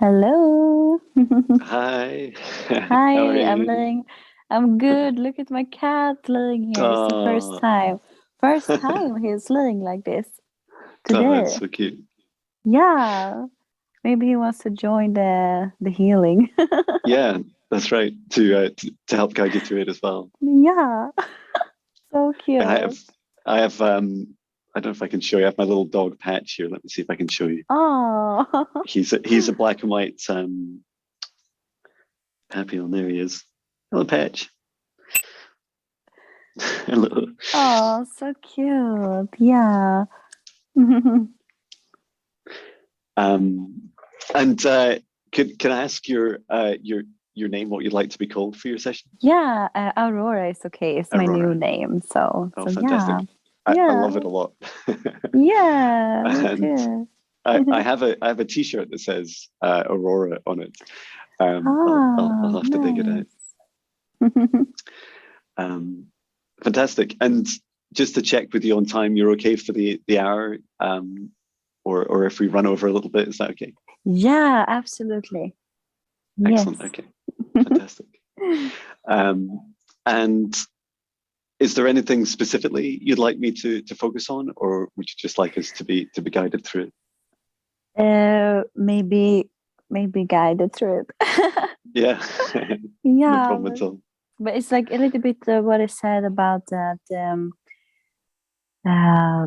Hello. Hi, how are Hi, you? I'm good. Look at my cat laying here. It's the first Oh, time. First time he's laying like this oh, that's today. so cute. Yeah. Maybe he wants to join the healing. Yeah, that's right. To help guide you through it as well. Yeah. So I cute. have, I have. I don't know if I can show you. I have my little dog Patch here. Let me see if I can show you. Oh. He's a black and white papillon. There he is. Hello, Patch. Hello. Oh, so cute. Yeah. Um, and can I ask your name? What you'd like to be called for your session? Yeah, Aurora is okay. It's my new Aurora. name. So Oh, so yeah. fantastic. I Yeah. love it a lot. Yeah, me And too. I have a T-shirt that says Aurora on it. I'll Ah, have to dig it out. nice. Um, Fantastic. And just to check with you on time, you're okay for the hour, or if we run over a little bit, is that okay? Yeah, absolutely. Excellent. Yes. Okay. Fantastic. Um, and is there anything specifically you'd like me to focus on, or would you just like us to be guided through it? Maybe guided through it. Yeah, no Yeah, problem at all. but it's like a little bit what I said about that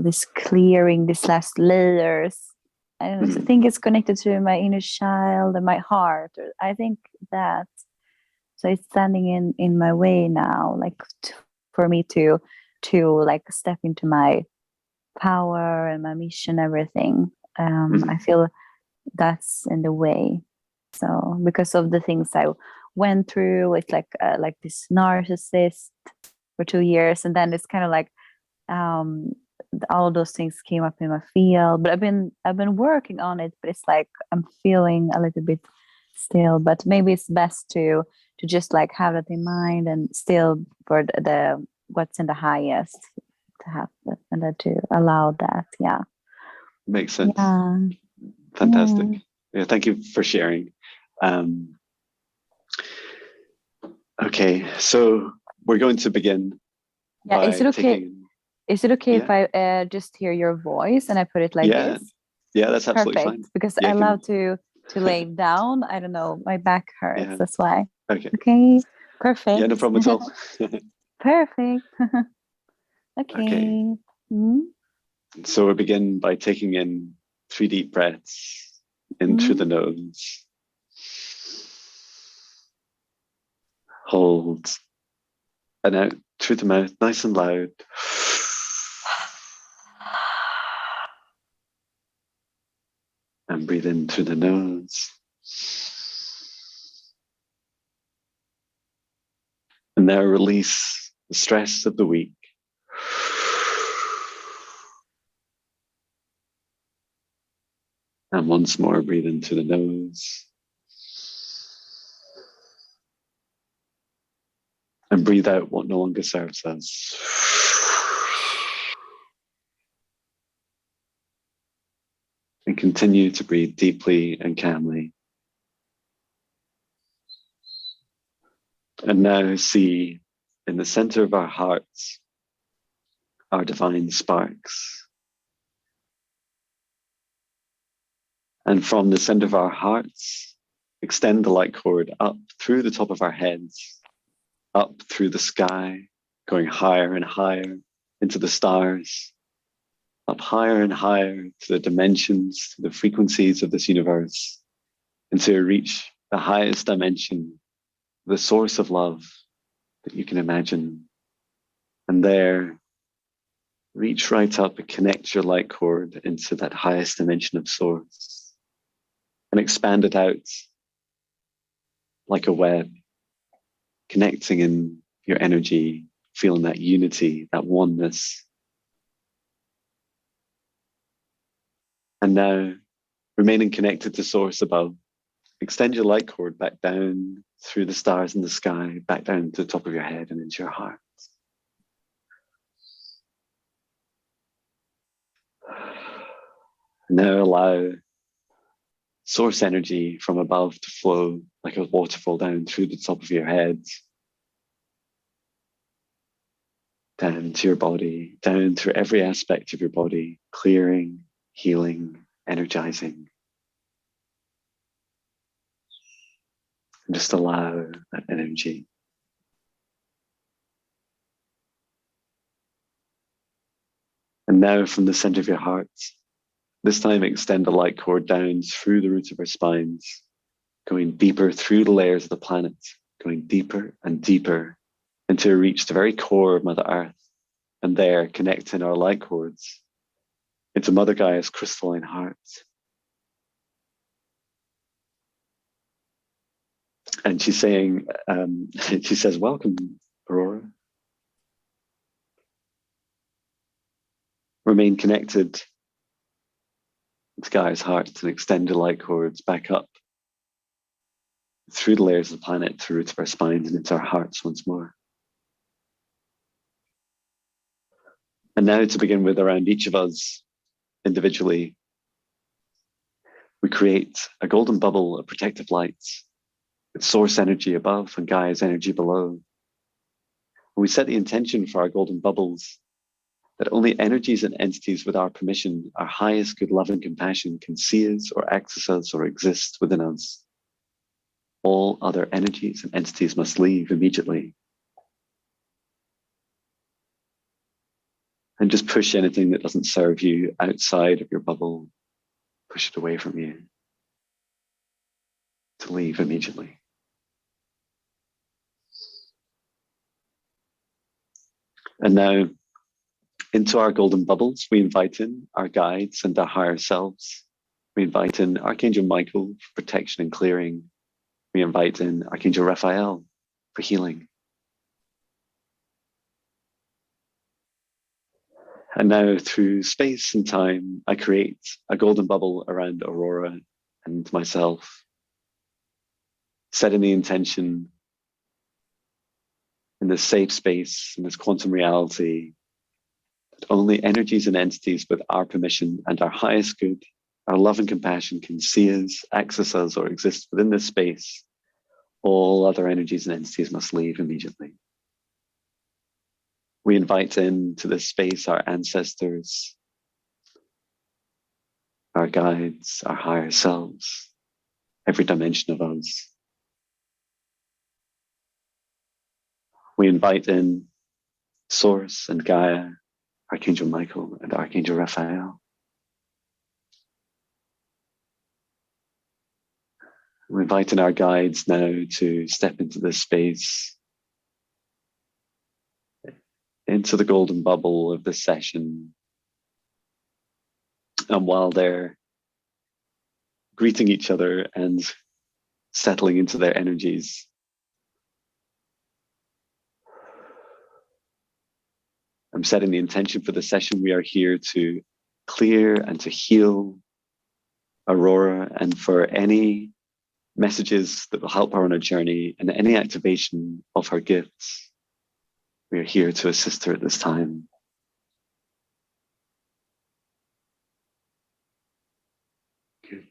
this clearing these last layers. I Mhm. think it's connected to my inner child and my heart. Or I think that so it's standing in my way now, like for me to like step into my power and my mission, everything. I Mhm. feel that's in the way. So because of the things I went through, it's like this narcissist for 2 years, and then it's kind of like um, all of those things came up in my field. But I've been working on it, but it's like I'm feeling a little bit still. But maybe it's best to just like have that in mind and still for the what's in the highest to have that and then to allow that. Yeah. Makes sense. Yeah. Fantastic. Yeah. Yeah, thank you for sharing. Um, okay, so we're going to begin Yeah. Is it by okay? taking, Is it okay if yeah, I just hear your voice and I put it like yeah, this? yeah, that's absolutely Perfect. fine. Because Yeah, I I love can, to lay down. I don't know, my back hurts. yeah, That's why. okay. Okay. Yeah, Perfect. no problem at all. Perfect. Okay, Okay. Mm, so we'll begin by taking in 3 deep breaths in through the mm. nose, hold, and out through the mouth, nice and loud. And breathe in through the nose. And now release the stress of the week. And once more, breathe in through the nose. And breathe out what no longer serves us. And continue to breathe deeply and calmly. And now see in the center of our hearts our divine sparks. And from the center of our hearts, extend the light cord up through the top of our heads, up through the sky, going higher and higher into the stars, up higher and higher to the dimensions, to the frequencies of this universe, until you reach the highest dimension, the source of love that you can imagine. And there, reach right up and connect your light cord into that highest dimension of source and expand it out like a web, connecting in your energy, feeling that unity, that oneness. And now, remaining connected to source above, extend your light cord back down through the stars in the sky, back down to the top of your head and into your heart. Now allow source energy from above to flow like a waterfall down through the top of your head, down to your body, down through every aspect of your body, clearing, healing, energizing. And just allow that energy. And now from the center of your heart, this time extend the light cord down through the roots of our spines, going deeper through the layers of the planet, going deeper and deeper until we reach the very core of Mother Earth, and there connecting our light cords into Mother Gaia's crystalline heart. And she's saying, she says, welcome, Aurora. Remain connected to Gaia's heart and extend your light cords back up through the layers of the planet, through the roots of our spines and into our hearts once more. And now to begin with, around each of us individually, we create a golden bubble of protective light with source energy above and Gaia's energy below. And we set the intention for our golden bubbles that only energies and entities with our permission, our highest good love and compassion, can see us or access us or exist within us. All other energies and entities must leave immediately. And just push anything that doesn't serve you outside of your bubble, push it away from you to leave immediately. And now, into our golden bubbles, we invite in our guides and our higher selves. We invite in Archangel Michael for protection and clearing. We invite in Archangel Raphael for healing. And now through space and time, I create a golden bubble around Aurora and myself, setting the intention in this safe space, in this quantum reality, that only energies and entities with our permission and our highest good, our love and compassion can see us, access us, or exist within this space. All other energies and entities must leave immediately. We invite into this space our ancestors, our guides, our higher selves, every dimension of us. We invite in Source and Gaia, Archangel Michael and Archangel Raphael. We're inviting our guides now to step into this space, into the golden bubble of this session. And while they're greeting each other and settling into their energies, I'm setting the intention for the session. We are here to clear and to heal Aurora, and for any messages that will help her on her journey and any activation of her gifts. We are here to assist her at this time. Good.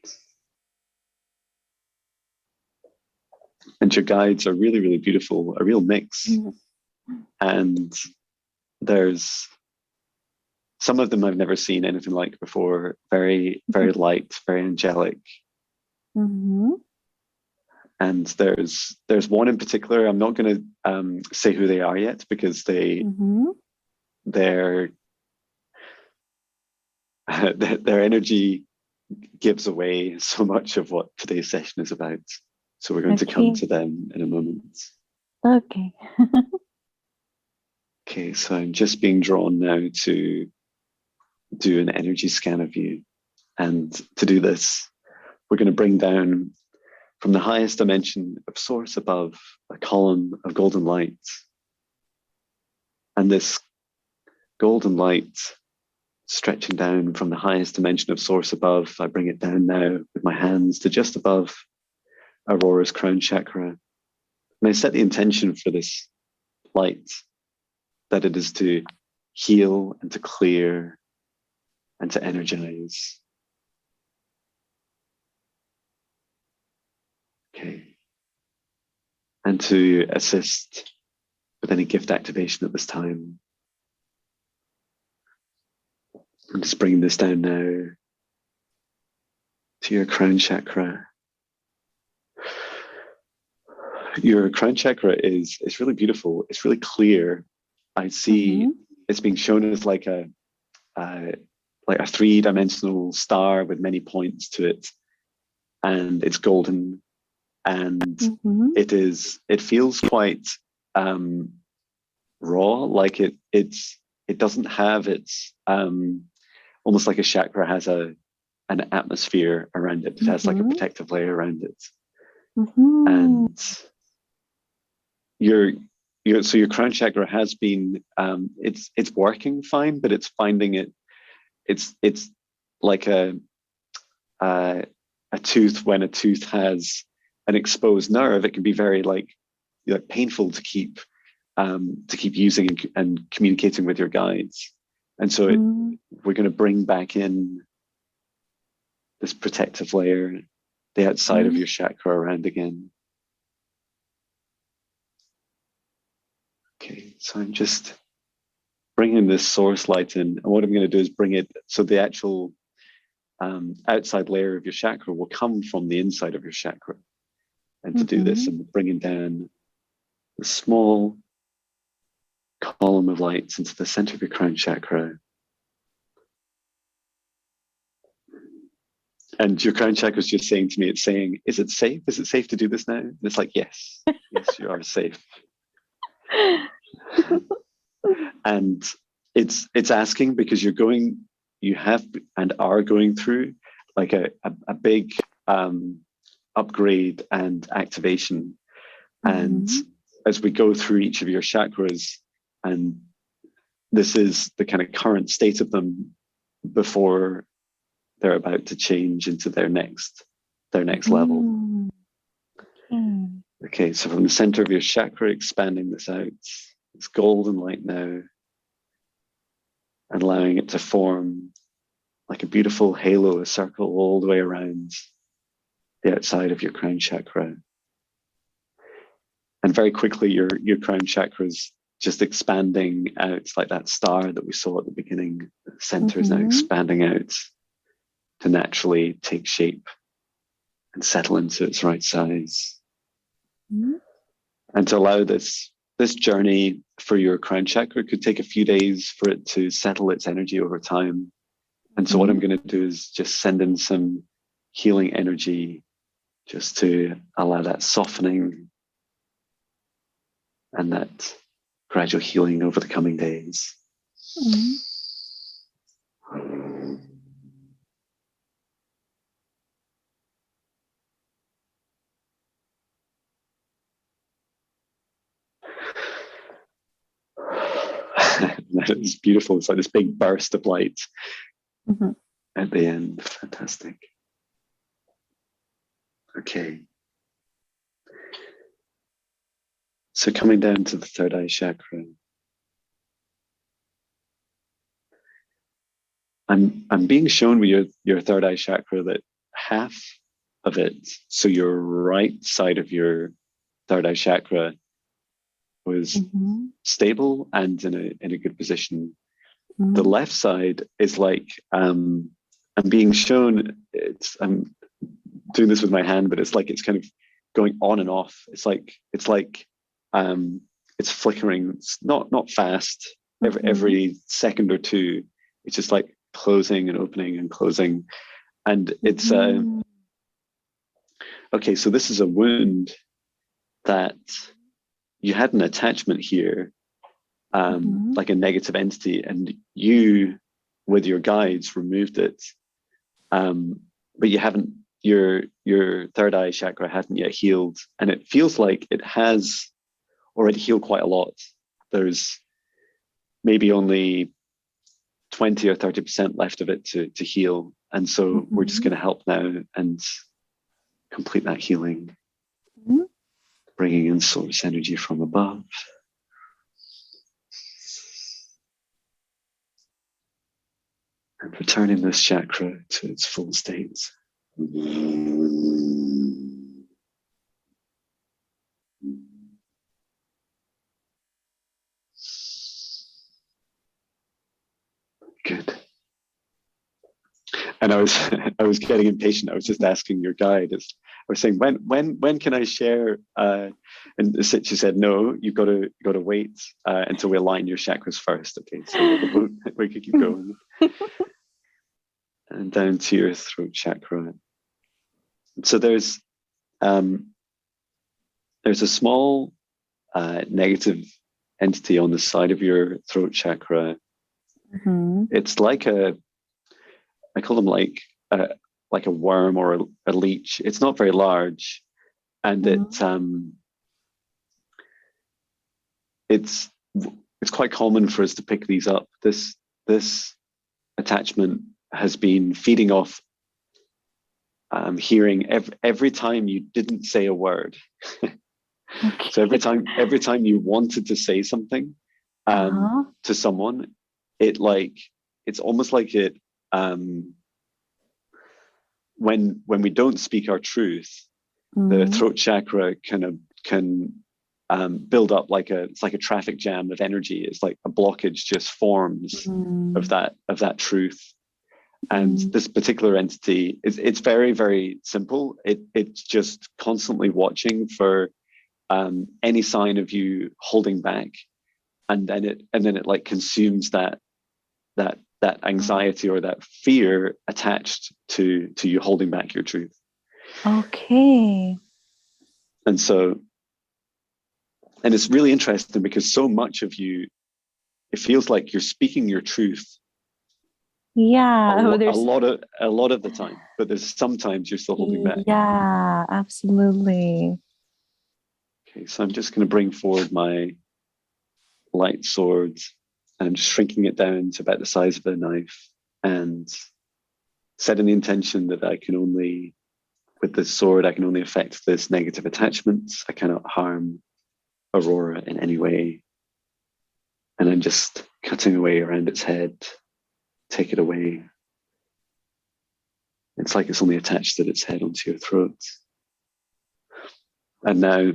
And your guides are really, really beautiful, a real mix. And there's some of them I've never seen anything like before. Very, very light, very angelic. Mm-hmm. And there's one in particular. I'm not going to say who they are yet because their energy gives away so much of what today's session is about. So we're going to come to them in a moment. Okay. Okay, so I'm just being drawn now to do an energy scan of you. And to do this, we're going to bring down from the highest dimension of source above a column of golden light. And this golden light stretching down from the highest dimension of source above, I bring it down now with my hands to just above Aurora's crown chakra. And I set the intention for this light, that it is to heal and to clear and to energize. Okay. And to assist with any gift activation at this time, I'm just bringing this down now to your crown chakra. Your crown chakra is really beautiful. It's really clear. I see it's being shown as like a three-dimensional star with many points to it, and it's golden, and it feels quite raw, like it doesn't have its almost like a chakra has an atmosphere around it. It has like a protective layer around it. And your crown chakra has been it's working fine, but it's finding it's like a tooth. When a tooth has an exposed nerve, it can be very like painful to keep using and communicating with your guides. And so we're going to bring back in this protective layer, the outside of your chakra around again. Okay, so I'm just bringing this source light in, and what I'm going to do is bring it so the actual outside layer of your chakra will come from the inside of your chakra. And to do this, I'm bringing down a small column of lights into the center of your crown chakra. And your crown chakra is just saying to me, it's saying, is it safe? Is it safe to do this now? And it's like, yes, yes, you are safe. And it's asking because you have and are going through like a big upgrade and activation. And as we go through each of your chakras, and this is the kind of current state of them before they're about to change into their next level. Okay, so from the center of your chakra, expanding this out, it's golden light now, and allowing it to form like a beautiful halo, a circle all the way around the outside of your crown chakra. And very quickly, your crown chakra is just expanding out like that star that we saw at the beginning. The center is now expanding out to naturally take shape and settle into its right size. And to allow this journey for your crown chakra, it could take a few days for it to settle its energy over time. And so what I'm going to do is just send in some healing energy just to allow that softening and that gradual healing over the coming days. It's beautiful. It's like this big burst of light at the end. Fantastic. Okay. So coming down to the third eye chakra, I'm being shown with your third eye chakra that half of it, so your right side of your third eye chakra, was stable and in a good position. The left side is like I'm being shown. I'm doing this with my hand, but it's like it's kind of going on and off. It's flickering. It's not fast. Every second or two, it's just like closing and opening and closing, and it's okay. So this is a wound that you had an attachment here, like a negative entity, and you, with your guides, removed it. But you haven't. Your third eye chakra hasn't yet healed, and it feels like it has already healed quite a lot. There's maybe only 20 or 30% left of it to heal, and so we're just going to help now and complete that healing, bringing in source energy from above. And returning this chakra to its full state. was I was getting impatient. I was just asking your guide. I was saying, when can I share? And she said, no, you've got to wait until we align your chakras first. Okay, so we could keep going. And down to your throat chakra. So there's a small negative entity on the side of your throat chakra. It's like I call them like a worm or a leech. It's not very large, and it's quite common for us to pick these up. This attachment has been feeding off hearing every time you didn't say a word. Okay. So every time you wanted to say something to someone, it's almost like it when we don't speak our truth, the throat chakra can build up it's like a traffic jam of energy. It's like a blockage just forms of that truth. And this particular entity it's very, very simple. It's just constantly watching for any sign of you holding back, and then it like consumes that anxiety or that fear attached to you holding back your truth. Okay. And it's really interesting because so much of you, it feels like you're speaking your truth. Yeah. A lot of the time, but there's sometimes you're still holding back. Yeah, absolutely. Okay, so I'm just going to bring forward my light sword. I'm just shrinking it down to about the size of a knife and setting the intention that with this sword, I can only affect this negative attachment. I cannot harm Aurora in any way. And I'm just cutting away around its head, take it away. It's like it's only attached at its head onto your throat. And now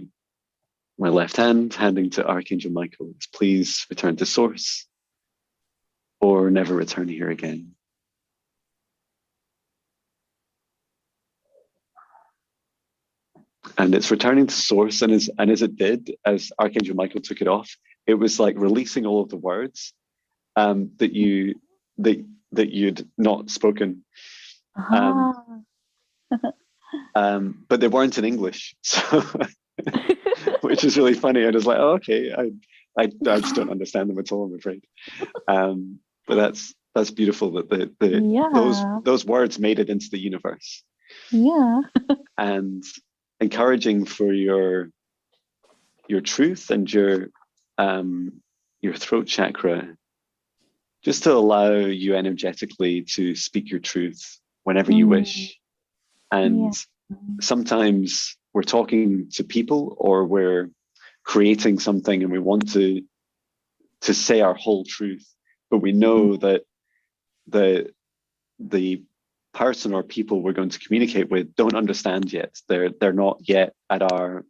my left hand, handing to Archangel Michael, please return to source or never return here again. And it's returning to source, and as it did, as Archangel Michael took it off, it was like releasing all of the words that you'd not spoken, but they weren't in English, so which is really funny. I was like, oh, okay, I just don't understand them at all, I'm afraid. But that's beautiful that those words made it into the universe. Yeah. And encouraging for your truth and your throat chakra, just to allow you energetically to speak your truth whenever you wish. And sometimes we're talking to people or we're creating something and we want to say our whole truth, but we know that the person or people we're going to communicate with don't understand yet. They're not yet at our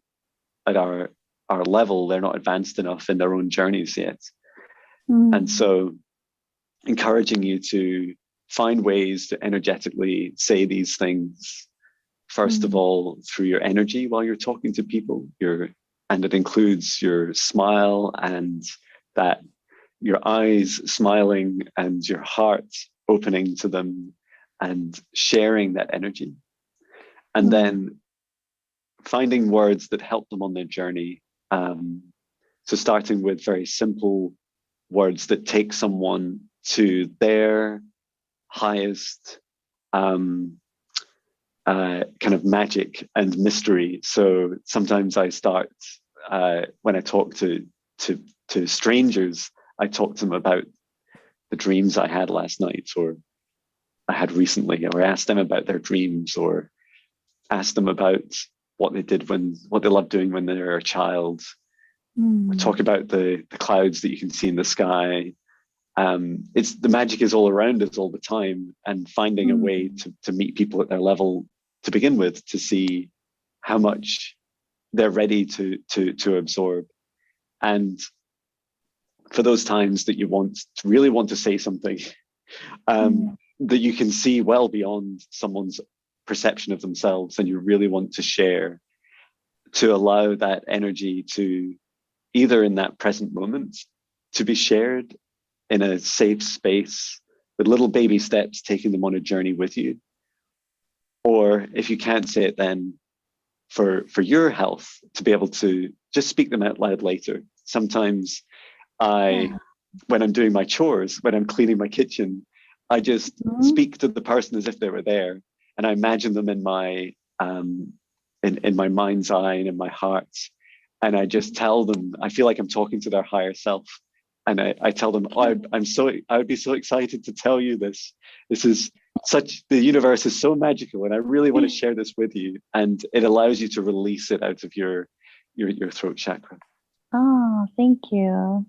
level. They're not advanced enough in their own journeys yet. And so encouraging you to find ways to energetically say these things, first of all, through your energy while you're talking to people, and it includes your smile and that your eyes smiling and your heart opening to them and sharing that energy. And then finding words that help them on their journey. So starting with very simple words that take someone to their highest kind of magic and mystery. So sometimes I start when I talk to strangers, I talk to them about the dreams I had last night or I had recently, or ask them about their dreams, or ask them about what they love doing when they're a child. Or talk about the clouds that you can see in the sky. The magic is all around us all the time, and finding a way to meet people at their level to begin with, to see how much they're ready to absorb. And for those times that you really want to say something, that you can see well beyond someone's perception of themselves, and you really want to share, to allow that energy to, either in that present moment, to be shared in a safe space with little baby steps, taking them on a journey with you. Or if you can't say it then, for your health, to be able to just speak them out loud later. Sometimes when I'm doing my chores, when I'm cleaning my kitchen, I just speak to the person as if they were there, and I imagine them in my in my mind's eye and in my heart, and I just tell them, I feel like I'm talking to their higher self, and I tell them, oh, I would be so excited to tell you this. This is the universe is so magical, and I really want to share this with you. And it allows you to release it out of your throat chakra. Oh, thank you.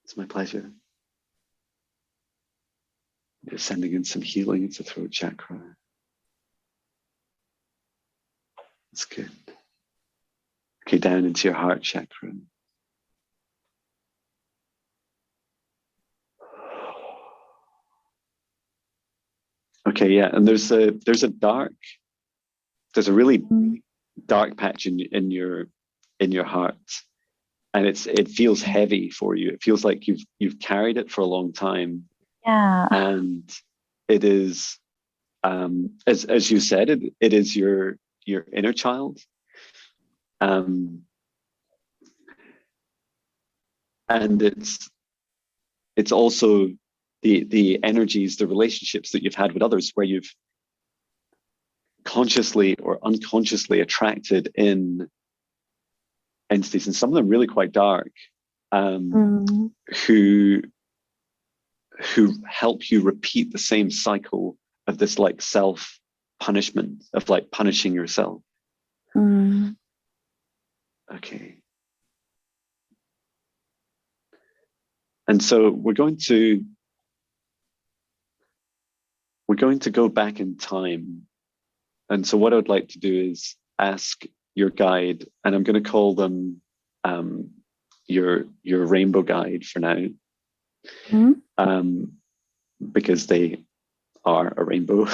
It's my pleasure. You're sending in some healing into throat chakra. That's good. Okay, down into your heart chakra. Okay, yeah, and there's a really dark patch in your heart, and it feels heavy for you. It feels like you've carried it for a long time. Yeah. And it is, as you said, it is your inner child. And it's also the energies, the relationships that you've had with others, where you've consciously or unconsciously attracted in entities, and some of them really quite dark, who help you repeat the same cycle of this like self punishment, of like punishing yourself. Okay. And so we're going to go back in time. And so what I would like to do is ask your guide, and I'm going to call them your rainbow guide for now, because they are a rainbow.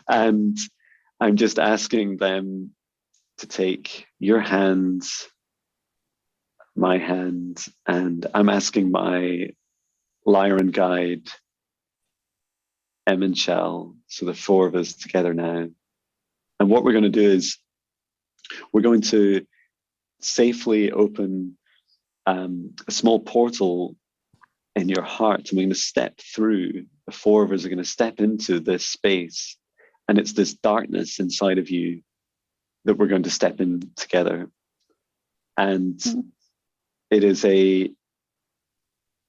And I'm just asking them to take your hands, my hand, and I'm asking my Lyran guide, Em and Shell, so the four of us together now. And what we're going to do is we're going to safely open a small portal in your heart, and we're going to step through. The four of us are going to step into this space, and it's this darkness inside of you that we're going to step in together. And it is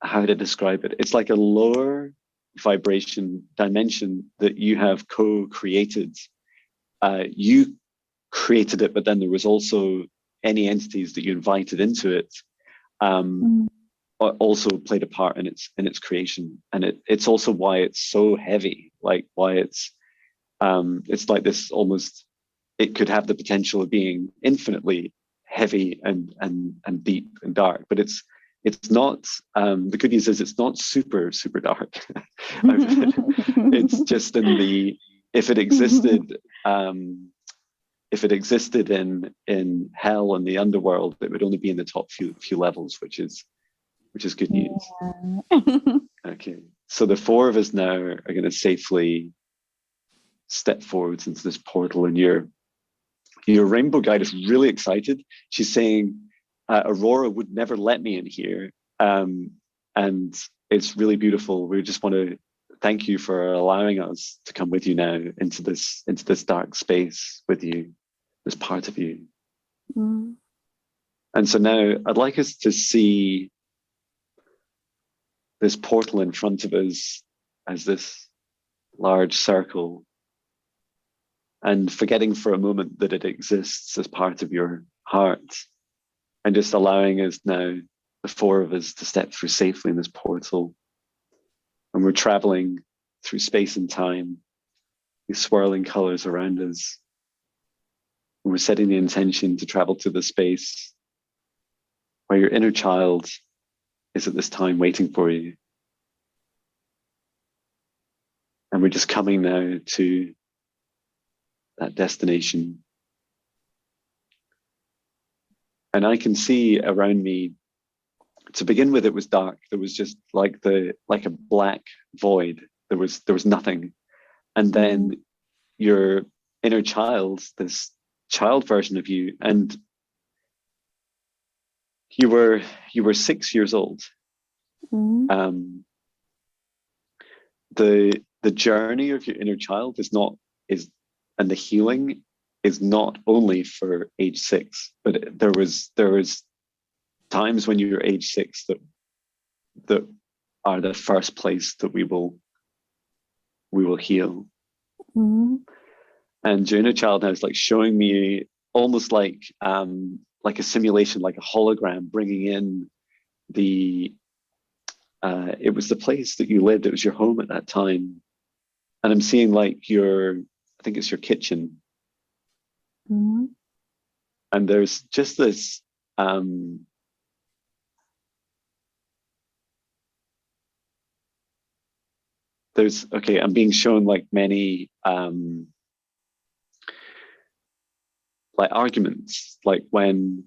how to describe it? It's like a lower vibration dimension that you have co-created. You created it, but then there was also any entities that you invited into it also played a part in its creation. And it's also why it's so heavy, like why it's like this, almost, it could have the potential of being infinitely heavy and deep and dark, but it's not. The good news is it's not super dark. It's just if it existed in hell and the underworld, it would only be in the top few levels, which is good news. Okay, so the four of us now are going to safely step forwards into this portal, and your rainbow guide is really excited. She's saying, Aurora would never let me in here. And it's really beautiful. We just want to thank you for allowing us to come with you now into this dark space with you, this part of you. And so now I'd like us to see this portal in front of us as this large circle, and forgetting for a moment that it exists as part of your heart, and just allowing us now, the four of us, to step through safely in this portal. And we're traveling through space and time, these swirling colors around us. And we're setting the intention to travel to the space where your inner child is at this time waiting for you. And we're just coming now to that destination. And I can see around me, to begin with, it was dark. There was just like a black void. There was nothing. And then your inner child, this child version of you, and you were 6 years old. The journey of your inner child and the healing is not only for age 6, but there was times when you were age 6 that are the first place that we will heal. And your inner child now is like showing me almost like a simulation, like a hologram, bringing in it was the place that you lived. It was your home at that time. And I'm seeing like I think it's your kitchen. And there's just this, I'm being shown like many, like arguments, like when,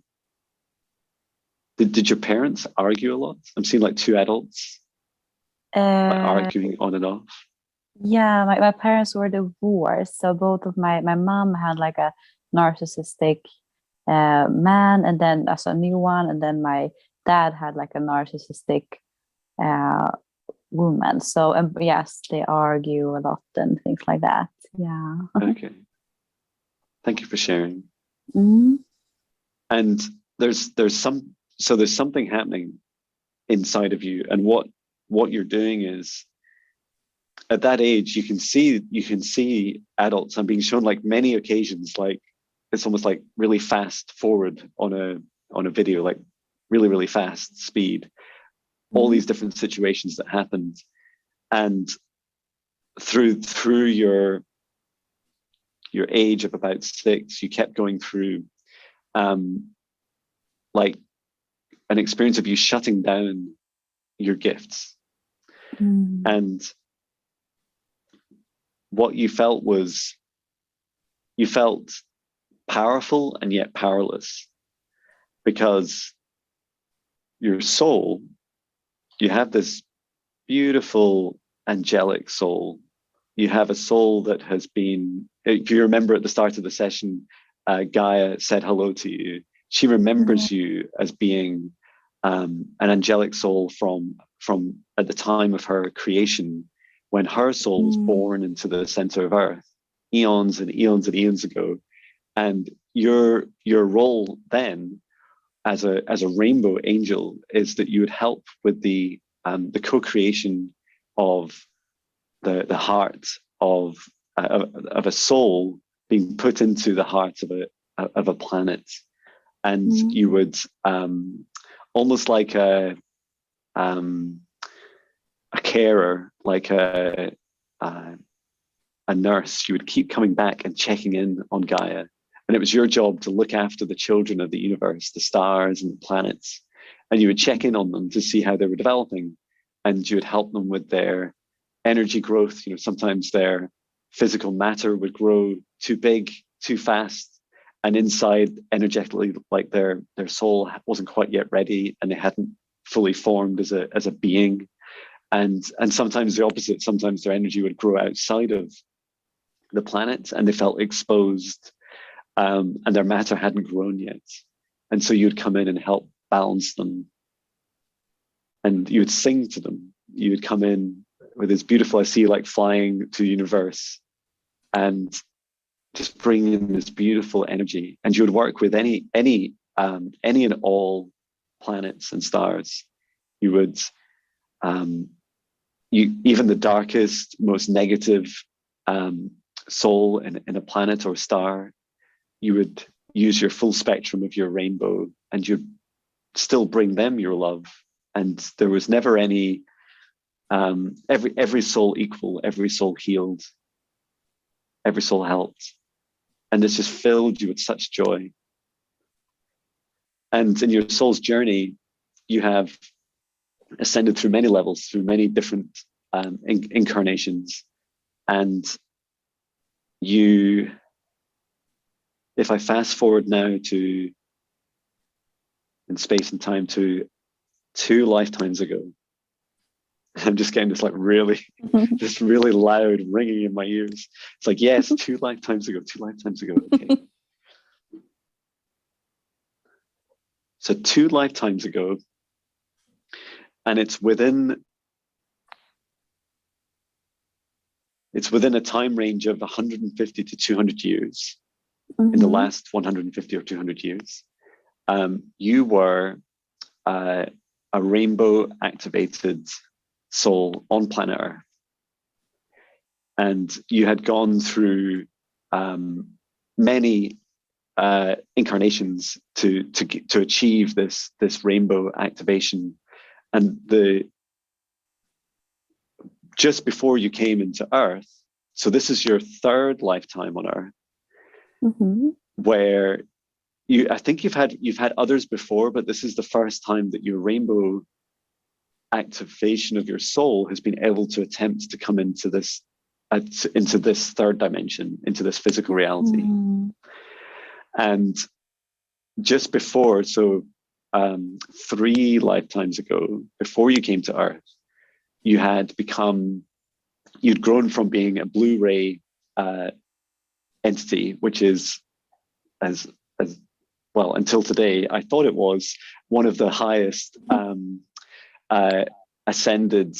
did your parents argue a lot? I'm seeing like 2 adults like arguing on and off. Yeah, my parents were divorced, so both of my mom had like a narcissistic man, and then as a new one, and then my dad had like a narcissistic woman. So yes, they argue a lot and things like that. Yeah. Okay. Thank you for sharing. Mm-hmm. And there's something happening inside of you, and what you're doing is, at that age, you can see adults. I'm being shown like many occasions, like it's almost like really fast forward on a video, like really, really fast speed, all these different situations that happened. And through your age of about 6, you kept going through like an experience of you shutting down your gifts. And what you felt was, you felt powerful and yet powerless, because your soul, you have this beautiful angelic soul. You have a soul that has been, if you remember at the start of the session, Gaia said hello to you. She remembers you as being an angelic soul from at the time of her creation, when her soul was born into the center of Earth, eons and eons and eons ago. And your role then as a rainbow angel is that you would help with the co-creation of the heart of a soul being put into the heart of a planet. And you would almost like a carer, like a nurse, you would keep coming back and checking in on Gaia. And it was your job to look after the children of the universe, the stars and the planets. And you would check in on them to see how they were developing. And you would help them with their energy growth. You know, sometimes their physical matter would grow too big, too fast. And inside, energetically, like their soul wasn't quite yet ready, and they hadn't fully formed as a being. And sometimes the opposite, sometimes their energy would grow outside of the planet and they felt exposed, and their matter hadn't grown yet. And so you'd come in and help balance them. And you would sing to them. You would come in with this beautiful, I see like flying to the universe, and just bring in this beautiful energy. And you would work with any and all planets and stars. You would, even the darkest, most negative soul in a planet or star, you would use your full spectrum of your rainbow, and you'd still bring them your love. And there was never any every soul equal, every soul healed, every soul helped. And this just filled you with such joy. And in your soul's journey, you have ascended through many levels, through many different incarnations. And you, if I fast forward now to, in space and time, to 2 lifetimes ago, I'm just getting this like really, this really loud ringing in my ears. It's like, yes, 2 lifetimes ago, 2 lifetimes ago. Okay. So 2 lifetimes ago, and it's within a time range of 150 to 200 years. In the last 150 or 200 years, you were a rainbow activated soul on planet Earth. And you had gone through many incarnations to achieve this rainbow activation. And just before you came into Earth, so this is your 3rd lifetime on Earth, where I think you've had others before, but this is the first time that your rainbow activation of your soul has been able to attempt to come into this 3rd dimension, into this physical reality. And just before, so 3 lifetimes ago, before you came to Earth, you'd grown from being a Blu-ray entity, which is, as well, until today, I thought it was one of the highest ascended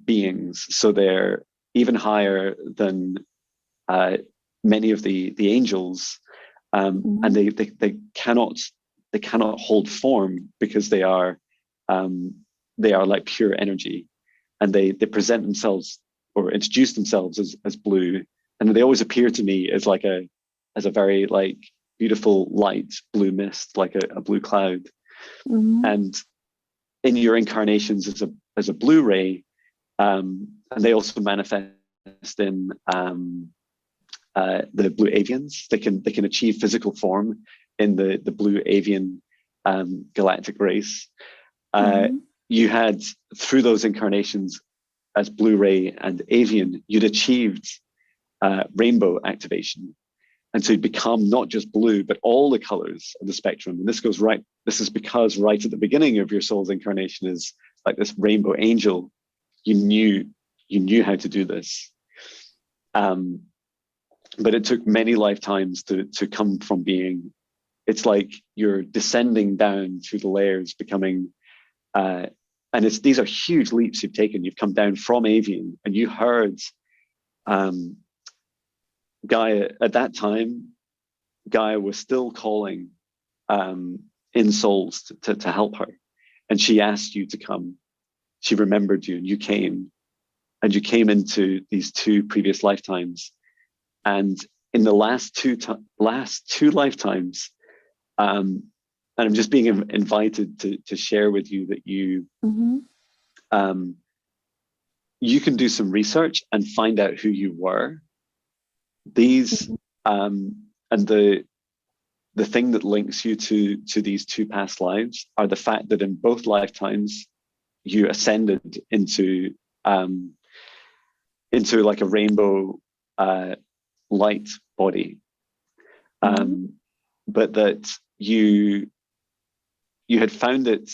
beings. So they're even higher than many of the angels, and they cannot hold form, because they are like pure energy, and they present themselves or introduce themselves as blue, and they always appear to me as a very like beautiful light blue mist, like a blue cloud. And in your incarnations as a Blu-ray, and they also manifest in the blue avians. They can achieve physical form in the blue avian galactic race. You had, through those incarnations as Blu-ray and avian, you'd achieved rainbow activation. And so you'd become not just blue, but all the colors of the spectrum. And this is because right at the beginning of your soul's incarnation is like this rainbow angel. You knew how to do this. But it took many lifetimes to come from being, it's like you're descending down through the layers, becoming, and these are huge leaps you've taken. You've come down from avian, and you heard Gaia at that time. Gaia was still calling in souls to help her, and she asked you to come. She remembered you, and you came, into these 2 previous lifetimes. And in the last two lifetimes, and I'm just being invited to share with you that you you can do some research and find out who you were. These and the thing that links you to these 2 past lives are the fact that in both lifetimes you ascended into like a rainbow light body, but that you had found it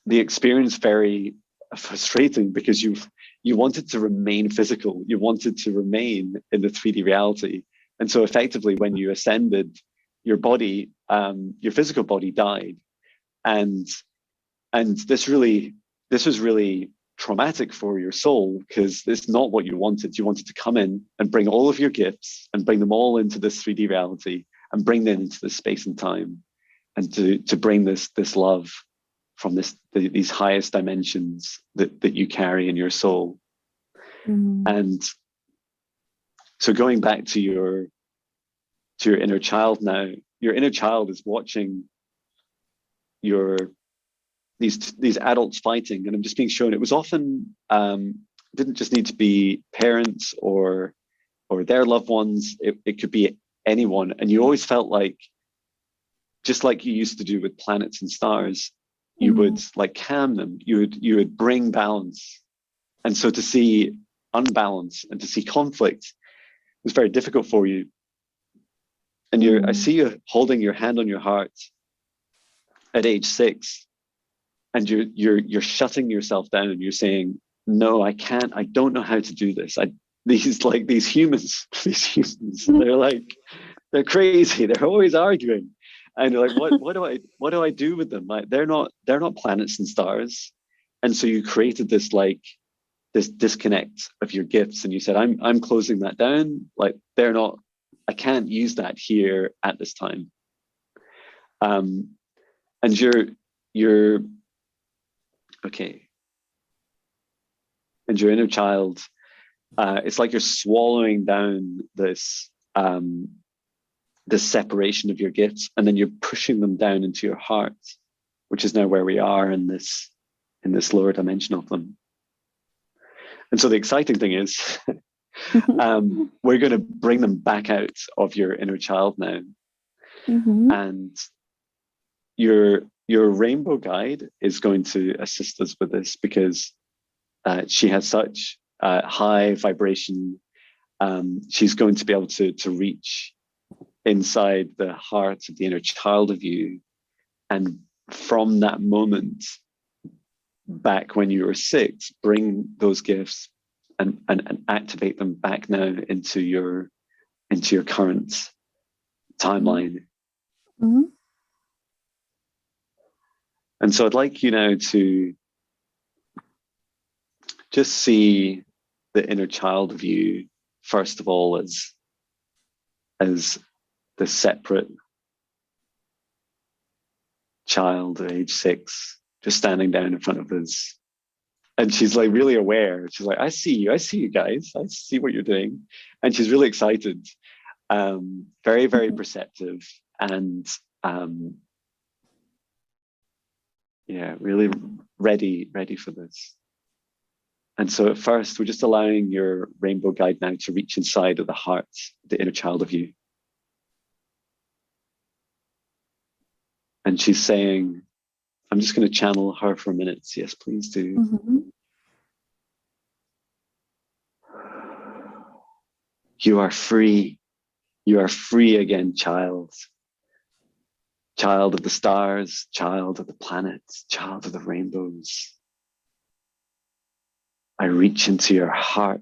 the experience very frustrating, because you wanted to remain physical, you wanted to remain in the 3D reality. And so effectively, when you ascended, your body, your physical body died, and this was really traumatic for your soul, because it's not what you wanted. You wanted to come in and bring all of your gifts and bring them all into this 3D reality, and bring them into this space and time, and to bring this love from these highest dimensions that you carry in your soul. And so going back to your inner child now, your inner child is watching these adults fighting, and I'm just being shown it was often didn't just need to be parents or their loved ones. It could be anyone, and you always felt like, just like you used to do with planets and stars, you would like calm them. You would bring balance. And so to see unbalance and to see conflict was very difficult for you. And I Mm. see you holding your hand on your heart at age 6, and you're shutting yourself down, and you're saying, no, I can't, I don't know how to do this. These humans, they're crazy. They're always arguing. And you're like, what do I do with them? Like, they're not planets and stars. And so you created this disconnect of your gifts, and you said, I'm closing that down. Like, they're not, I can't use that here at this time. And you're okay. And your inner child, it's like you're swallowing down this separation of your gifts, and then you're pushing them down into your heart, which is now where we are in this lower dimension of them. And so the exciting thing is, we're going to bring them back out of your inner child now. Mm-hmm. And your rainbow guide is going to assist us with this, because she has such high vibration. She's going to be able to reach inside the heart of the inner child of you, and from that moment back when you were 6, bring those gifts and activate them back now into your current timeline. Mm-hmm. And so I'd like you now to just see the inner child of you, first of all, as the separate child at age 6, just standing down in front of us. And she's like really aware. She's like, I see you guys. I see what you're doing. And she's really excited, very, very perceptive, and really ready for this. And so at first, we're just allowing your rainbow guide now to reach inside of the heart, the inner child of you. And she's saying, I'm just going to channel her for a minute. Yes, please do. Mm-hmm. You are free. You are free again, child. Child of the stars, child of the planets, child of the rainbows. I reach into your heart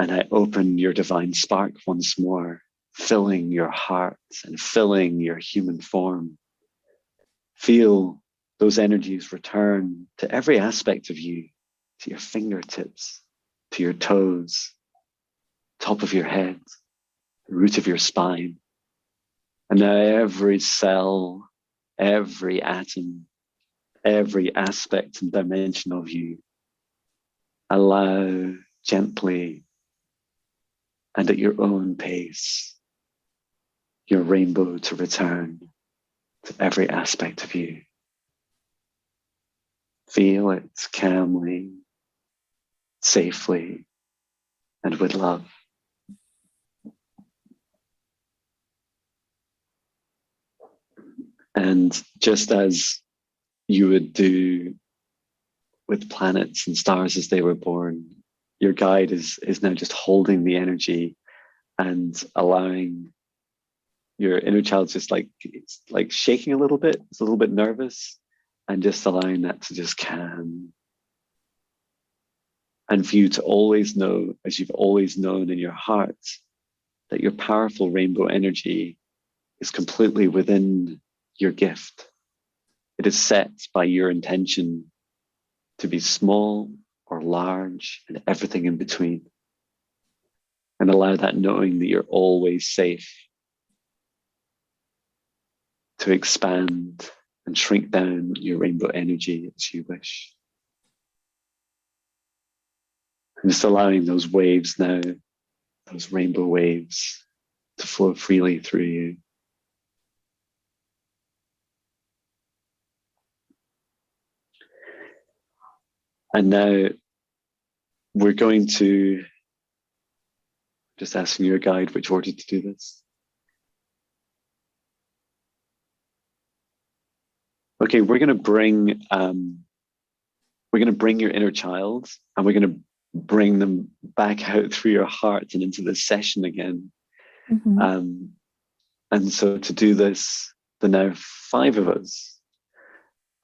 and I open your divine spark once more, filling your heart and filling your human form. Feel those energies return to every aspect of you, to your fingertips, to your toes, top of your head, the root of your spine. And now every cell, every atom, every aspect and dimension of you, allow gently and at your own pace your rainbow to return to every aspect of you. Feel it calmly, safely, and with love. And just as you would do with planets and stars as they were born, your guide is now just holding the energy and allowing your inner child just it's like shaking a little bit. It's a little bit nervous, and just allowing that to just calm. And for you to always know, as you've always known in your heart, that your powerful rainbow energy is completely within your gift. It is set by your intention to be small or large and everything in between. And allow that knowing that you're always safe to expand and shrink down your rainbow energy as you wish. And just allowing those waves now, those rainbow waves, to flow freely through you. And now we're going to, just asking your guide which order to do this. Okay, we're going to bring your inner child, and we're going to bring them back out through your heart and into this session again. And so to do this, the now 5 of us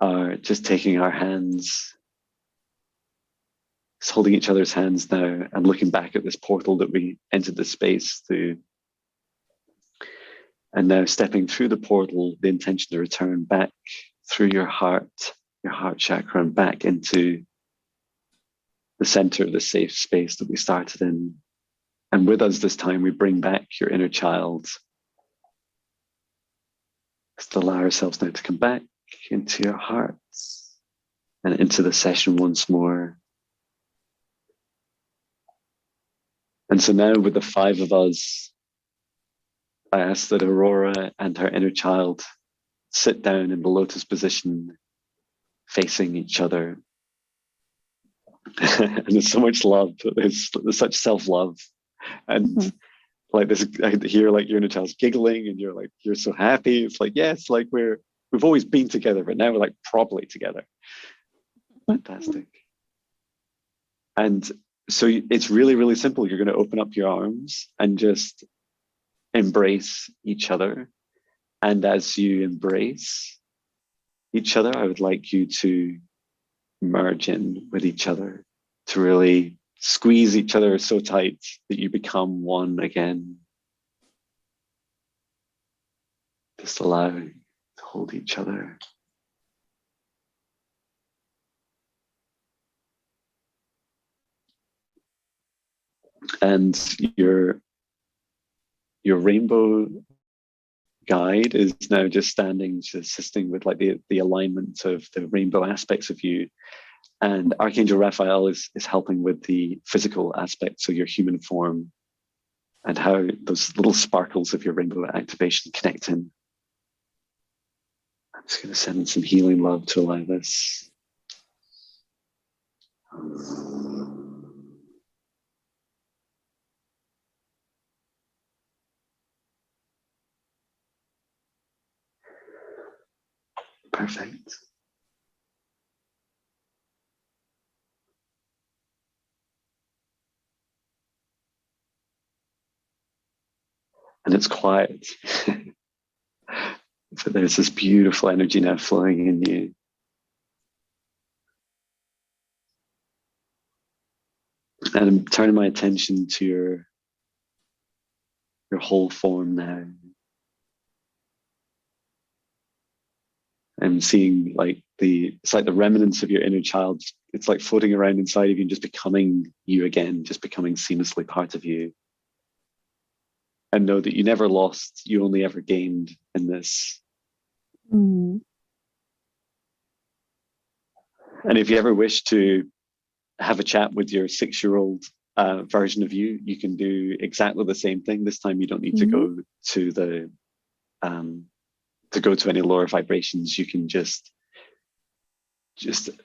are just taking our hands, just holding each other's hands now and looking back at this portal that we entered the space through. And now stepping through the portal, the intention to return back through your heart chakra, and back into the center of the safe space that we started in. And with us this time, we bring back your inner child. Just allow ourselves now to come back into your hearts and into the session once more. And so now with the 5 of us, I ask that Aurora and her inner child sit down in the lotus position, facing each other. And there's so much love, there's such self-love. And like this, I hear like your inner child's giggling and you're so happy. It's like, yes, like we've always been together, but now we're like properly together. Fantastic. And so it's really, really simple. You're going to open up your arms and just embrace each other. And as you embrace each other, I would like you to merge in with each other, to really squeeze each other so tight that you become one again. Just allowing to hold each other. And your rainbow guide is now just standing, just assisting with like the alignment of the rainbow aspects of you. And Archangel Raphael is helping with the physical aspects of your human form and how those little sparkles of your rainbow activation connect in. I'm just going to send some healing love to allow this. Perfect. And it's quiet. So there's this beautiful energy now flowing in you. And I'm turning my attention to your whole form now. I'm seeing like it's like the remnants of your inner child. It's like floating around inside of you and just becoming you again, just becoming seamlessly part of you. And know that you never lost, you only ever gained in this. And if you ever wish to have a chat with your 6-year-old version of you, you can do exactly the same thing. This time you don't need to go to any lower vibrations. You can just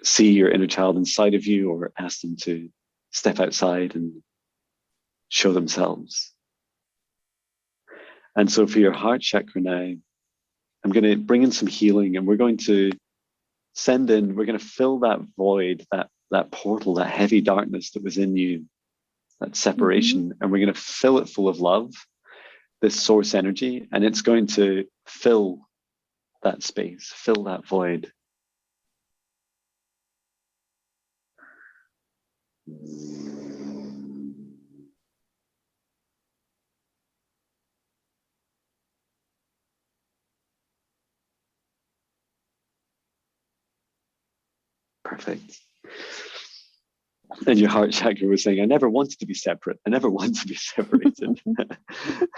see your inner child inside of you, or ask them to step outside and show themselves. And so for your heart chakra now, I'm going to bring in some healing, and we're going to we're going to fill that void, that portal, that heavy darkness that was in you, that separation, and we're going to fill it full of love, this source energy, and it's going to fill that space, fill that void. Perfect. And your heart chakra was saying, I never wanted to be separate. I never want to be separated.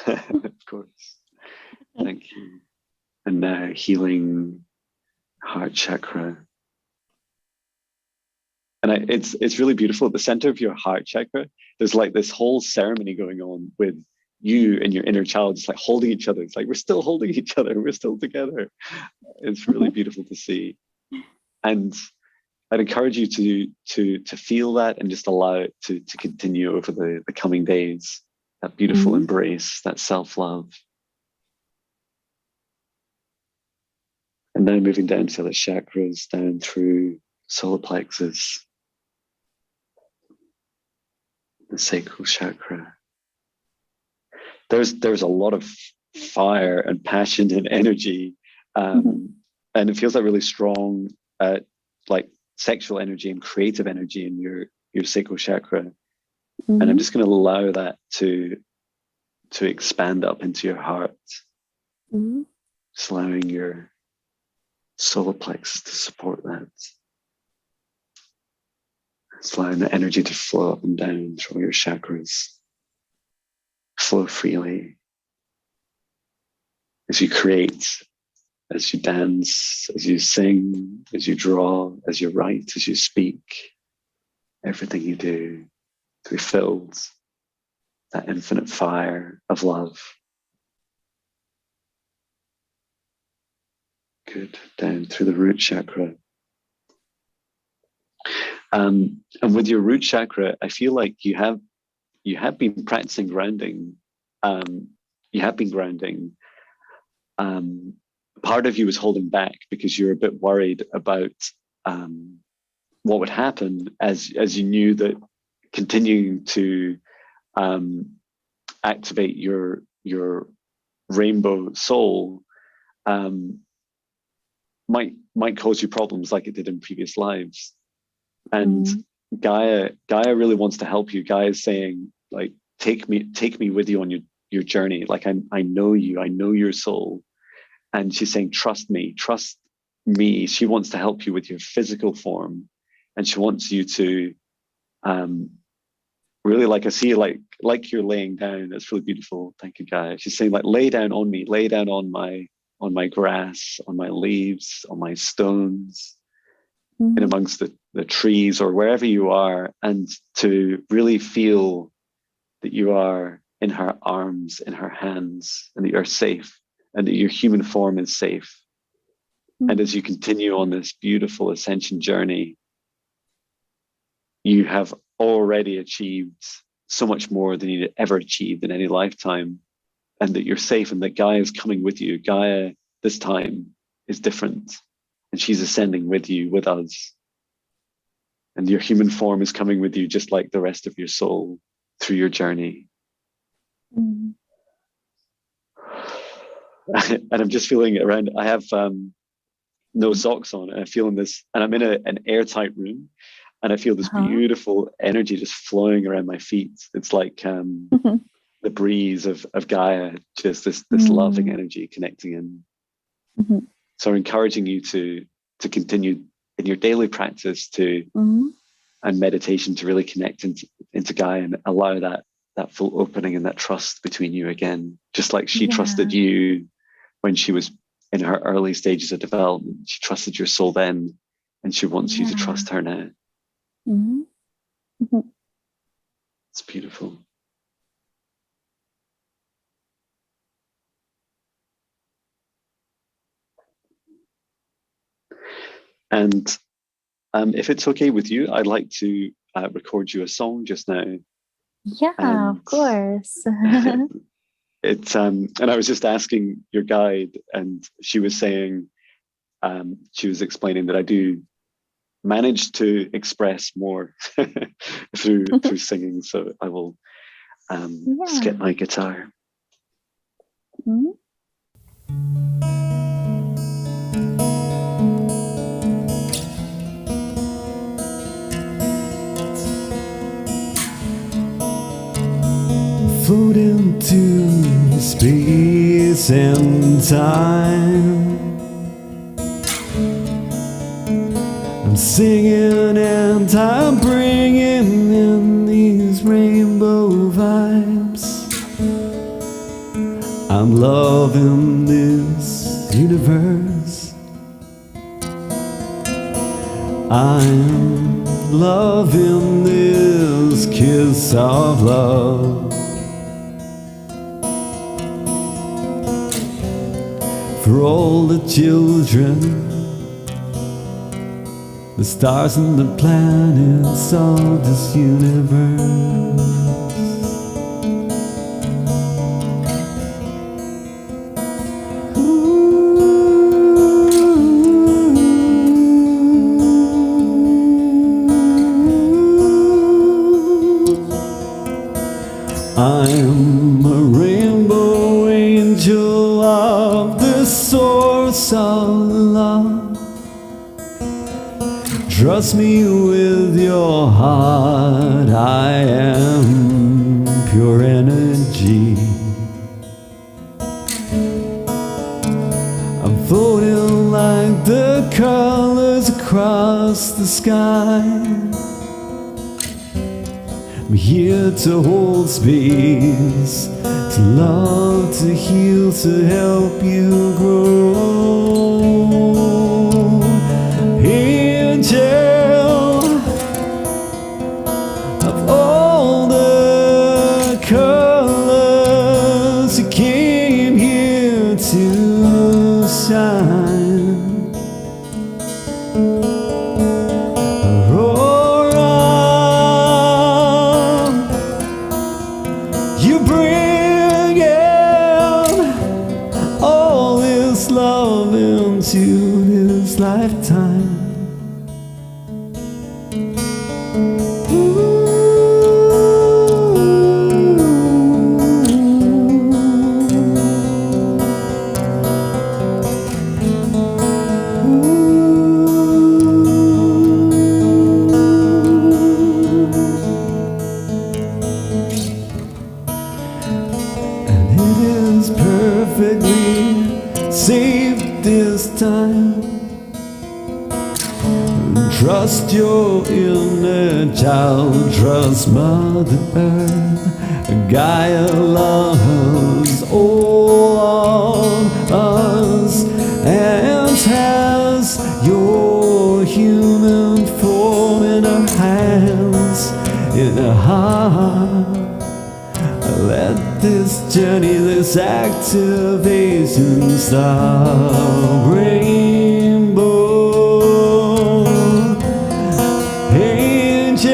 Of course. Thank you. And now healing heart chakra. And it's really beautiful. At the center of your heart chakra, there's like this whole ceremony going on with you and your inner child, just like holding each other. It's like, we're still holding each other. We're still together. It's really beautiful to see. And I'd encourage you to feel that and just allow it to continue over the coming days. That beautiful embrace, that self-love. And now moving down to the chakras, down through solar plexus. the sacral chakra. There's a lot of fire and passion and energy, and it feels like really strong, like sexual energy and creative energy in your sacral chakra. And I'm just going to allow that to expand up into your heart, just allowing your solar plexus to support that. Just allowing the energy to flow up and down through your chakras, flow freely as you create, as you dance, as you sing, as you draw, as you write, as you speak. Everything you do to be filled that infinite fire of love. Good. Down through the root chakra. And with your root chakra, I feel like you have been practicing grounding. You have been grounding. Part of you was holding back because you're a bit worried about what would happen as you knew that continuing to activate your rainbow soul might cause you problems like it did in previous lives. And Gaia really wants to help you. Gaia is saying, like, take me with you on your journey. Like, I know you, I know your soul. And she's saying, trust me. She wants to help you with your physical form. And she wants you to really, like, I see, like you're laying down. That's really beautiful. Thank you, Gaia. She's saying, like, lay down on me, lay down on my grass, on my leaves, on my stones, in amongst the trees or wherever you are, and to really feel that you are in her arms, in her hands, and that you're safe, and that your human form is safe. And as you continue on this beautiful ascension journey, you have already achieved so much more than you'd ever achieved in any lifetime, and that you're safe, and that Gaia is coming with you. Gaia this time is different, and she's ascending with you, with us. And your human form is coming with you, just like the rest of your soul, through your journey. And I'm just feeling it around. I have no socks on, and I feel in this, and I'm in an airtight room, and I feel this beautiful energy just flowing around my feet. It's like the breeze of Gaia, just this loving energy connecting in. So I'm encouraging you to continue in your daily practice and meditation to really connect into Gaia and allow that full opening and that trust between you again, just like she trusted you when she was in her early stages of development. She trusted your soul then, and she wants you to trust her now. It's beautiful. And if it's okay with you, I'd like to record you a song just now. Yeah, of course. It's and I was just asking your guide, and she was saying, she was explaining that I do manage to express more through singing. So I will just get my guitar. Float into space and time. I'm singing and I'm bringing in these rainbow vibes. I'm loving this universe. I'm loving this kiss of love. For all the children, the stars and the planets of this universe. I'm a rainbow angel of the source of love. Trust me with your heart, I am pure energy. I'm floating like the colors across the sky. I'm here to hold space, to love, to heal, to help you grow. Angel of all the colors, you came here to shine. Aurora, you bring in all this love into this lifetime. And it is perfectly safe this time. Trust your inner child, trust Mother Earth. Gaia loves all of us and has your human form in her hands, in her heart. Let this journey, this activation start. Rainbow angel,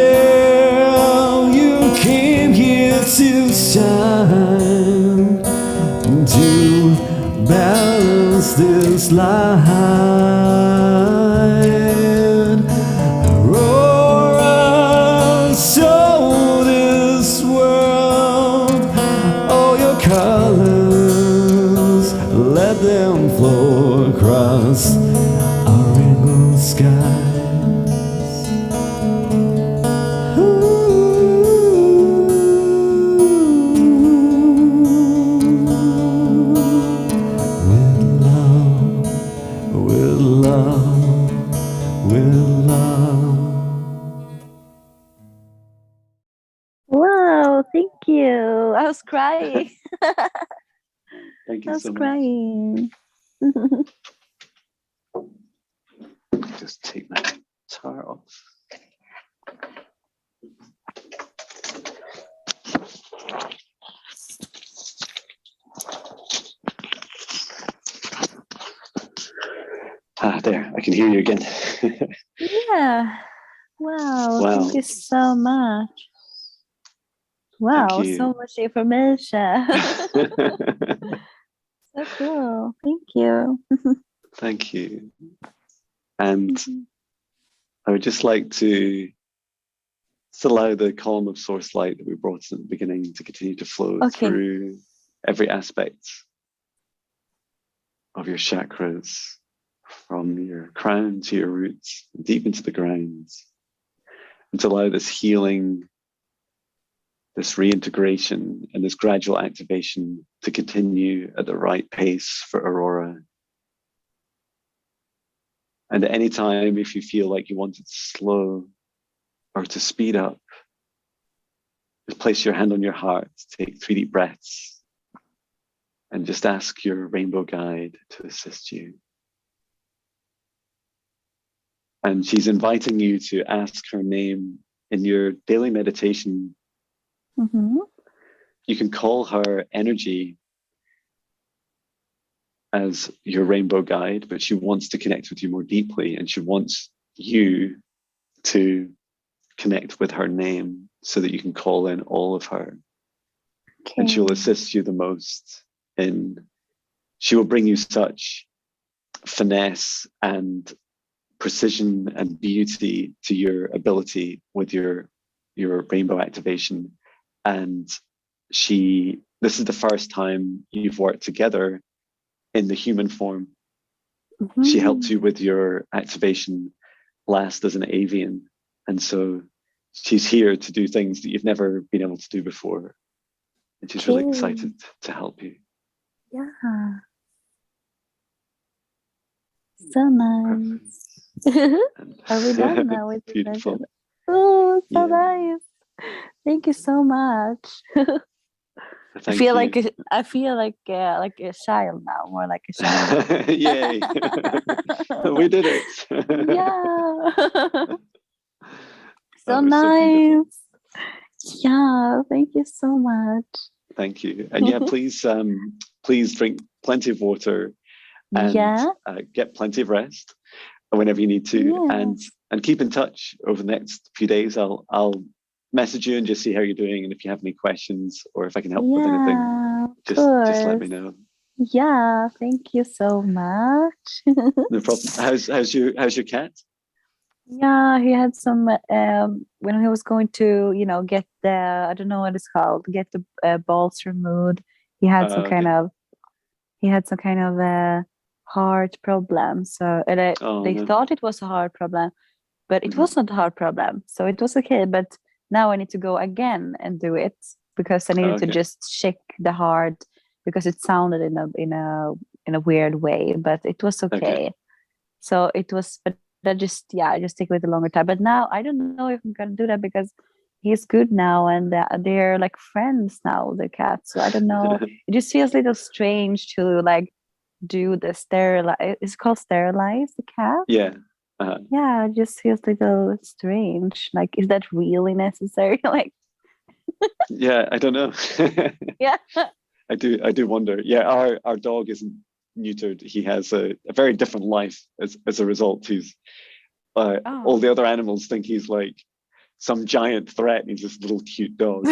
you came here to shine, to balance this line. Aurora, show this world all your colors, let them flow across our rainbow skies. With love, with love, with love. Wow, thank you. I was crying. Thank I you was so much. crying. Just take my guitar off. Ah, there, I can hear you again. Yeah. Wow, Wow. thank you so much. Wow, you. so much information. So cool. Thank you. Thank you. And Mhm. I would just like to just allow the column of source light that we brought in at the beginning to continue to flow Okay. through every aspect of your chakras, from your crown to your roots, deep into the ground, and to allow this healing, this reintegration, and this gradual activation to continue at the right pace for Aurora. And at any time, if you feel like you want it to slow or to speed up, just place your hand on your heart, take 3 deep breaths, and just ask your rainbow guide to assist you. And she's inviting you to ask her name in your daily meditation. Mhm. You can call her energy as your rainbow guide, but she wants to connect with you more deeply, and she wants you to connect with her name so that you can call in all of her. And she'll Okay. assist you the most she will bring you such finesse and precision and beauty to your ability with your rainbow activation, and this is the first time you've worked together in the human form. She helped you with your activation last as an avian. And so she's here to do things that you've never been able to do before. And she's really excited to help you. Yeah. So nice. Are we done now with the Beautiful. session? Oh, so nice. Thank you so much. I feel like a child now, more like a child. Yay. We did it. Yeah. So nice. Yeah, thank you so much. Thank you. And yeah, please drink plenty of water and get plenty of rest whenever you need to, and keep in touch over the next few days. I'll message you and just see how you're doing, and if you have any questions or if I can help with anything, just let me know. Yeah, thank you so much. No problem. How's your cat? Yeah, he had some when he was going to, get the, I don't know what it's called, get the balls removed. He had some kind of heart problem. So they thought it was a heart problem, but it wasn't a heart problem. So it was okay. But now I need to go again and do it because I needed to just check the heart because it sounded in a weird way, but it was okay. So it was, but that just take a little longer time. But now I don't know if I'm gonna do that because he's good now and they're like friends now, the cats. So I don't know. It just feels a little strange to like do the sterilize. It's called sterilize the cat. Yeah. Yeah, it just feels a little strange. Like, is that really necessary? Like, yeah, I don't know. Yeah, I do wonder. Yeah, our dog isn't neutered. He has a very different life as a result. He's all the other animals think he's like some giant threat. He's this little cute dog.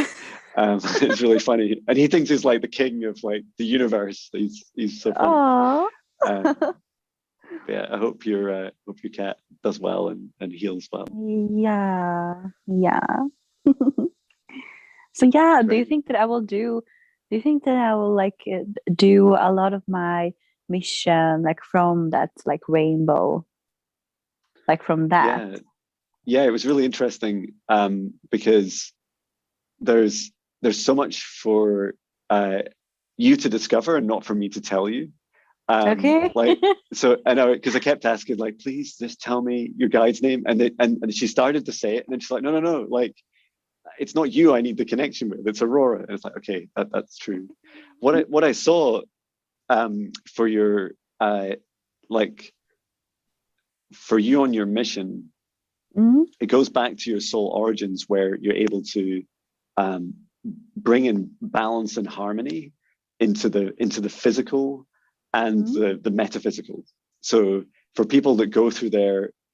It's really funny, and he thinks he's like the king of like the universe. He's so funny. Yeah, I hope your cat does well and heals well. Yeah. So yeah, do you think that I will like do a lot of my mission like from that like rainbow, like from that? Yeah, it was really interesting because there's so much for you to discover and not for me to tell you. Like, so I know, because I kept asking, like, please just tell me your guide's name, and she started to say it, and then she's like, no, like, it's not you I need the connection with, it's Aurora. And it's like, okay, that's true. What I saw for your like for you on your mission, it goes back to your soul origins, where you're able to bring in balance and harmony into the physical and the metaphysical. So for people that go through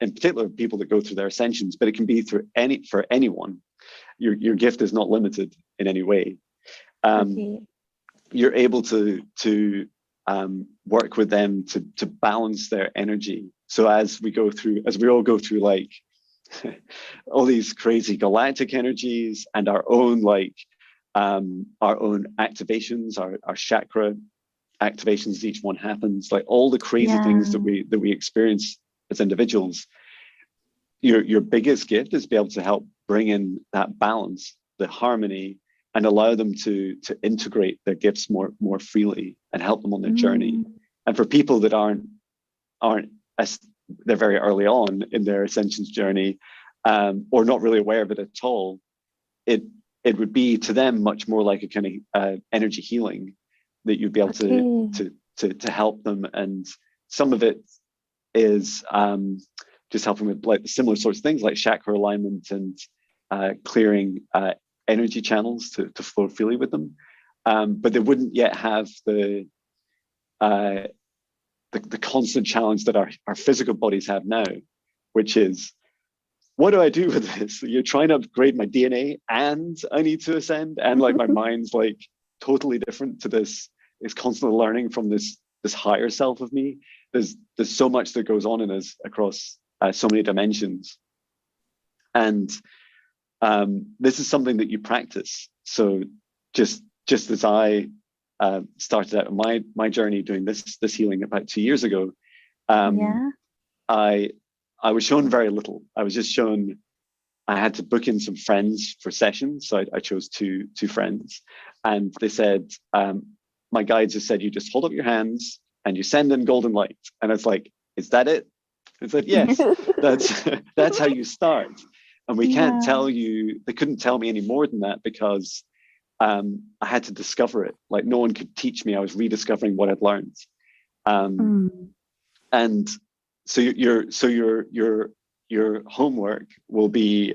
in particular people that go through their ascensions, but it can be for anyone, your gift is not limited in any way. You're able to work with them to balance their energy. So as we all go through like all these crazy galactic energies and our own activations, our chakra activations, each one happens, like all the crazy things that we experience as individuals, your biggest gift is to be able to help bring in that balance, the harmony, and allow them to integrate their gifts more freely and help them on their journey. And for people that aren't they're very early on in their ascensions journey, or not really aware of it at all, it would be to them much more like a kind of energy healing that you'd be able to help them. And some of it is just helping with like similar sorts of things like chakra alignment and clearing energy channels to flow freely with them. But they wouldn't yet have the constant challenge that our physical bodies have now, which is, what do I do with this? You're trying to upgrade my DNA and I need to ascend, and like my mind's like totally different to this. It's constantly learning from this higher self of me. There's so much that goes on in us across so many dimensions, and this is something that you practice. So just just as I started out my journey doing this healing about 2 years ago, Yeah. I was shown very little. I was just shown I had to book in some friends for sessions. So I chose two friends, and they said, my guides just said, you just hold up your hands and you send in golden light. And it's like, is that it? It's like, yes, that's how you start. And we can't tell you, they couldn't tell me any more than that, because I had to discover it. Like, no one could teach me. I was rediscovering what I'd learned. And so your homework will be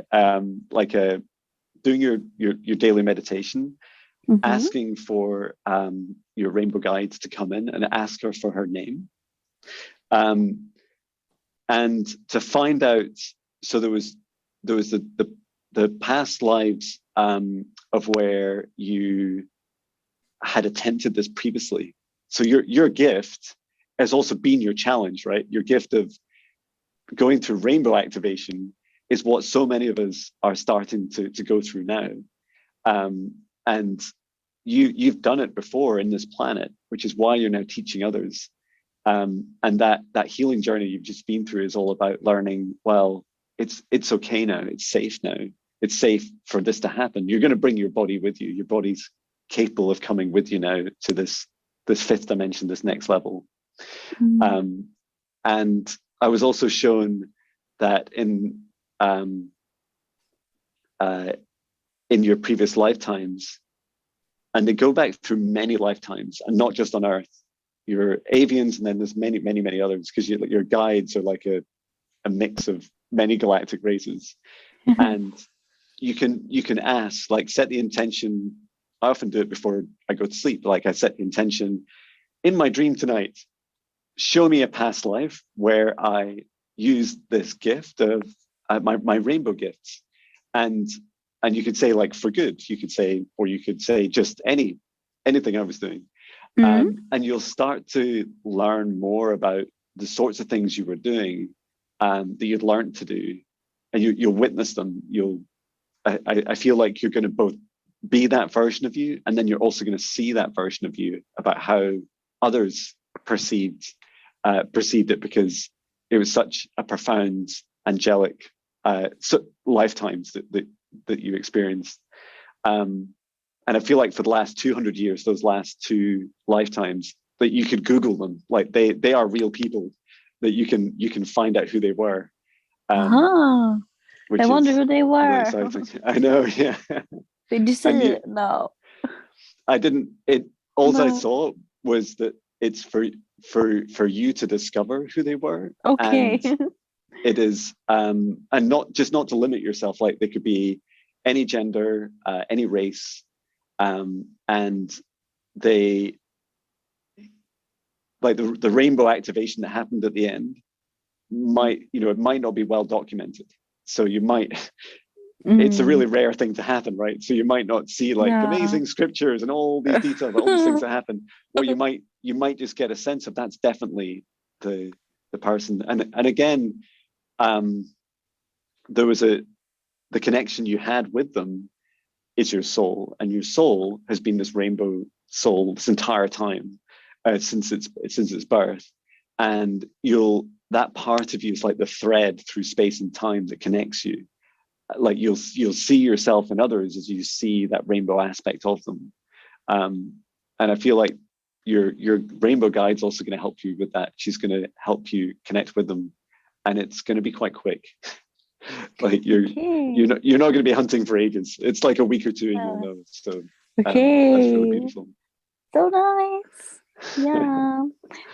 like doing your daily meditation, asking for your rainbow guides to come in and ask her for her name, and to find out. So there was the past lives of where you had attempted this previously. So your gift has also been your challenge, right? Your gift of going through rainbow activation is what so many of us are starting to go through now. And you've done it before in this planet, which is why you're now teaching others. And that healing journey you've just been through is all about learning, well, it's okay now. It's safe now. It's safe for this to happen. You're going to bring your body with you. Your body's capable of coming with you now to this fifth dimension, this next level. And I was also shown that in your previous lifetimes, and they go back through many lifetimes, and not just on Earth. You're avians, and then there's many, many, many others, because your guides are like a mix of many galactic races. And you can ask, like, set the intention. I often do it before I go to sleep. Like, I set the intention in my dream tonight. Show me a past life where I used this gift of my rainbow gifts, and you could say, like, for good. You could say, or you could say just anything I was doing, and you'll start to learn more about the sorts of things you were doing that you'd learned to do, and you'll witness them. I feel like you're going to both be that version of you, and then you're also going to see that version of you about how others perceived it, because it was such a profound angelic lifetimes that you experienced. And I feel like for the last 200 years, those last two lifetimes, that you could Google them. Like, they are real people that you can find out who they were. I wonder who they were. Really, I know, yeah. Did you see it? No. I didn't. I saw was that it's for you to discover who they were. Okay. And it is, and not to limit yourself. Like, they could be any gender, any race, and they, like, the rainbow activation that happened at the end it might not be well documented. So you might, it's a really rare thing to happen, right? So you might not see, like, amazing scriptures and all these details, all these things that happen. Or you might just get a sense of that's definitely the person. And again, there was the connection you had with them is your soul, and your soul has been this rainbow soul this entire time, since its birth. And that part of you is like the thread through space and time that connects you. Like, you'll see yourself in others as you see that rainbow aspect of them. And I feel like your rainbow guide's also going to help you with that. She's going to help you connect with them, and it's going to be quite quick. Like, you're not going to be hunting for ages. It's like a week or two and you'll know. So that's really beautiful. So nice. Yeah.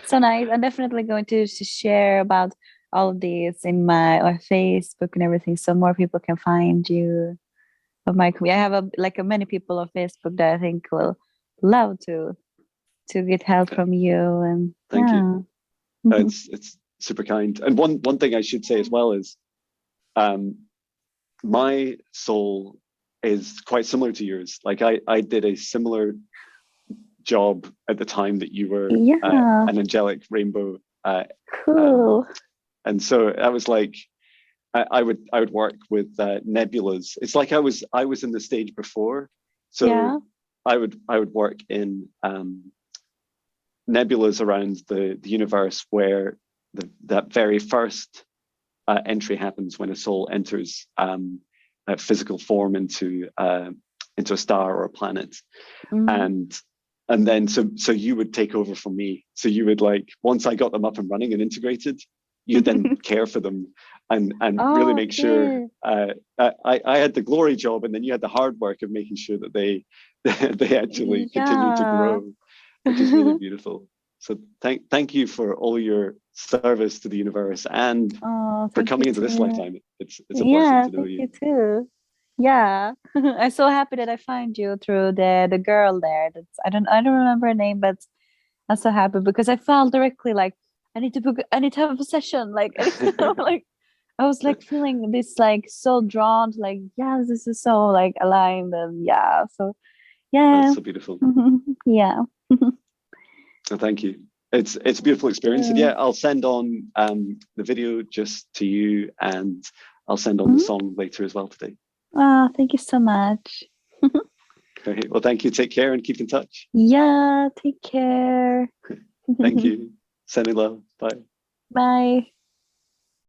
So nice. I'm definitely going to share about all of these in my Facebook and everything, so more people can find you. I have many people on Facebook that I think will love to get help from you. And thank you. It's super kind. And one thing I should say as well is, my soul is quite similar to yours. Like, I did a similar job at the time that you were an angelic rainbow. Cool. And so I was like, I would work with nebulas. It's like I was in the stage before. So I would work in nebulas around the universe where that very first entry happens when a soul enters a physical form into a star or a planet, and then so you would take over from me. So you would, like, once I got them up and running and integrated, you'd then care for them and really make sure. I had the glory job, and then you had the hard work of making sure that they they actually continue to grow, which is really beautiful. So thank you for all your service to the universe and for coming into this lifetime. It's a blessing to know you. Thank you too. Yeah, I'm so happy that I find you through the girl there. That's I don't remember her name, but I'm so happy because I felt directly like I need to have a session. Like like I was like feeling this, like so drawn to, like, yeah, this is so like aligned, and yeah, so yeah. That's so beautiful. Yeah. So thank you. It's a beautiful experience. And yeah, I'll send on the video just to you, and I'll send on the song later as well today. Oh, thank you so much. Great. Well, thank you. Take care and keep in touch. Yeah, take care. Thank you. Sending love. Bye. Bye.